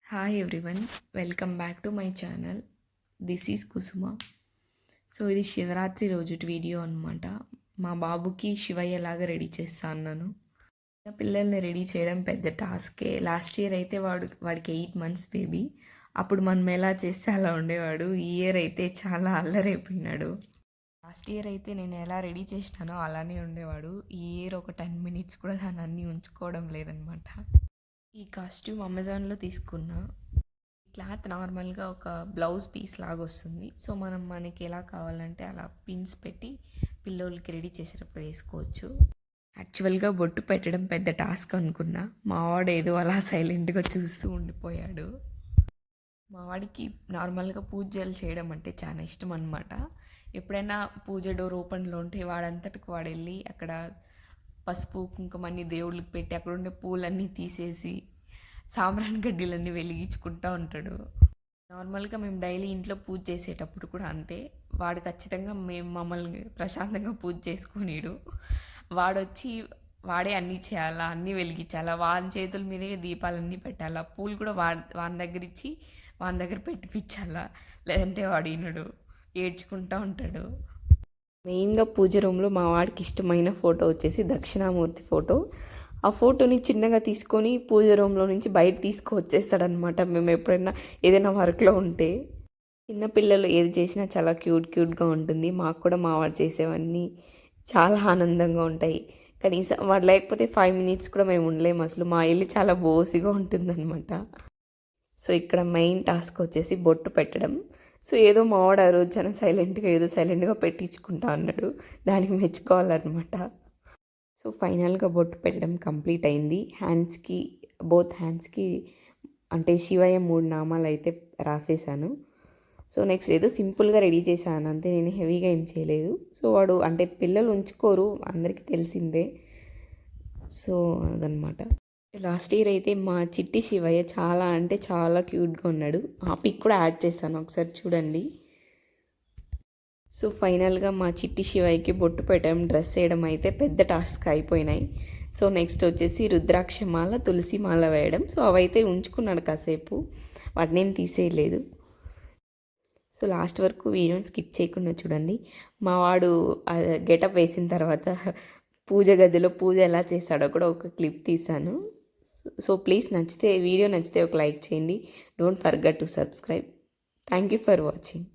Hi everyone, welcome back to my channel. This is Kusuma. So ఇది శివరాత్రి రోజు video అనమాట. మా బాబుకి శివయ్యలాగా రెడీ చేస్తా అన్నాను. పిల్లల్ని రెడీ చేయడం పెద్ద టాస్కే. లాస్ట్ ఇయర్ అయితే వాడికి 8 months బేబీ. అప్పుడు మనం ఎలా చేస్తే అలా ఉండేవాడు. ఈ ఇయర్ అయితే చాలా అల్లరైపోయినాడు. లాస్ట్ ఇయర్ అయితే నేను ఎలా రెడీ చేసినానో అలానే ఉండేవాడు. ఈ ఇయర్ ఒక 10 minutes కూడా దాన్ని అన్నీ ఉంచుకోవడం లేదనమాట. ఈ కాస్ట్యూమ్ అమెజాన్లో తీసుకున్నా. క్లాత్ నార్మల్గా ఒక బ్లౌజ్ పీస్ లాగా వస్తుంది. సో మనకి ఎలా కావాలంటే అలా పిన్స్ పెట్టి పిల్లోళ్ళకి రెడీ చేసేటప్పుడు వేసుకోవచ్చు. యాక్చువల్గా బొట్టు పెట్టడం పెద్ద టాస్క్ అనుకున్నా. మా వాడు ఏదో అలా సైలెంట్గా చూస్తూ ఉండిపోయాడు. మా వాడికి నార్మల్గా పూజలు చేయడం అంటే చాలా ఇష్టం అనమాట. ఎప్పుడైనా పూజ డోర్ ఓపెన్లో ఉంటే వాడంతటికి వాడు వెళ్ళి అక్కడ పసుపు కుంకుమన్నీ దేవుళ్ళకి పెట్టి అక్కడ ఉండే పూలన్నీ తీసేసి సాంబ్రాణి గడ్డీలన్నీ వెలిగించుకుంటూ ఉంటాడు. నార్మల్గా మేము డైలీ ఇంట్లో పూజ చేసేటప్పుడు కూడా అంతే. వాడు ఖచ్చితంగా మమ్మల్ని ప్రశాంతంగా పూజ చేసుకొనిడు. వాడొచ్చి వాడే అన్నీ చేయాలా, అన్నీ వెలిగించాలా, వాని చేతుల మీదే దీపాలన్నీ పెట్టాలా, పూలు కూడా వాని దగ్గర ఇచ్చి వాని దగ్గర పెట్టిపించాలా, లేదంటే వాడు ఈనుడు ఏడ్చుకుంటూ ఉంటాడు. మెయిన్గా పూజ రూమ్లో మా వాడికి ఇష్టమైన ఫోటో వచ్చేసి దక్షిణామూర్తి ఫోటో. ఆ ఫోటోని చిన్నగా తీసుకొని పూజ రూమ్లో నుంచి బయట తీసుకువచ్చేస్తాడనమాట. మేము ఎప్పుడైనా ఏదైనా వర్క్లో ఉంటే. చిన్నపిల్లలు ఏది చేసినా చాలా క్యూట్గా ఉంటుంది. మాకు కూడా మా వాడు చేసేవన్నీ చాలా ఆనందంగా ఉంటాయి. కనీసం వాడు లేకపోతే 5 minutes కూడా మేము ఉండలేము అసలు. మా ఇల్లు చాలా బోసిగా ఉంటుందన్నమాట. సో ఇక్కడ మెయిన్ టాస్క్ వచ్చేసి బొట్టు పెట్టడం. సో ఏదో మావాడు ఆ రోజు చాలా సైలెంట్గా పెట్టించుకుంటా అన్నాడు. దానికి మెచ్చుకోవాలన్నమాట. సో ఫైనల్గా బొట్టు పెట్టడం కంప్లీట్ అయింది. బోత్ హ్యాండ్స్కి అంటే శివయ్య 3 నామాలు అయితే రాసేసాను. సో నెక్స్ట్ ఏదో సింపుల్గా రెడీ చేశాను అంతే. నేను హెవీగా ఏం చేయలేదు. సో వాడు అంటే పిల్లలు ఉంచుకోరు, అందరికీ తెలిసిందే. సో అదనమాట. లాస్ట్ ఇయర్ అయితే మా చిట్టి శివయ్య చాలా అంటే చాలా క్యూట్గా ఉన్నాడు. ఆ పిక్ కూడా యాడ్ చేశాను, ఒకసారి చూడండి. సో ఫైనల్గా మా చిట్టి శివయ్యకి బొట్టు పెట్టడం, డ్రెస్ వేయడం అయితే పెద్ద టాస్క్ అయిపోయినాయి. సో నెక్స్ట్ వచ్చేసి రుద్రాక్షమాల, తులసి మాల వేయడం. సో అవైతే ఉంచుకున్నాడు కాసేపు, వాటిని ఏం తీసేయలేదు. సో లాస్ట్ వరకు వీడియోని స్కిప్ చేయకుండా చూడండి. మా వాడు గెటప్ వేసిన తర్వాత పూజ గదిలో పూజ ఎలా చేశాడో కూడా ఒక క్లిప్ తీశాను. సో ప్లీజ్ వీడియో నచ్చితే ఒక లైక్ చేయండి. Don't forget to subscribe. Thank you for watching.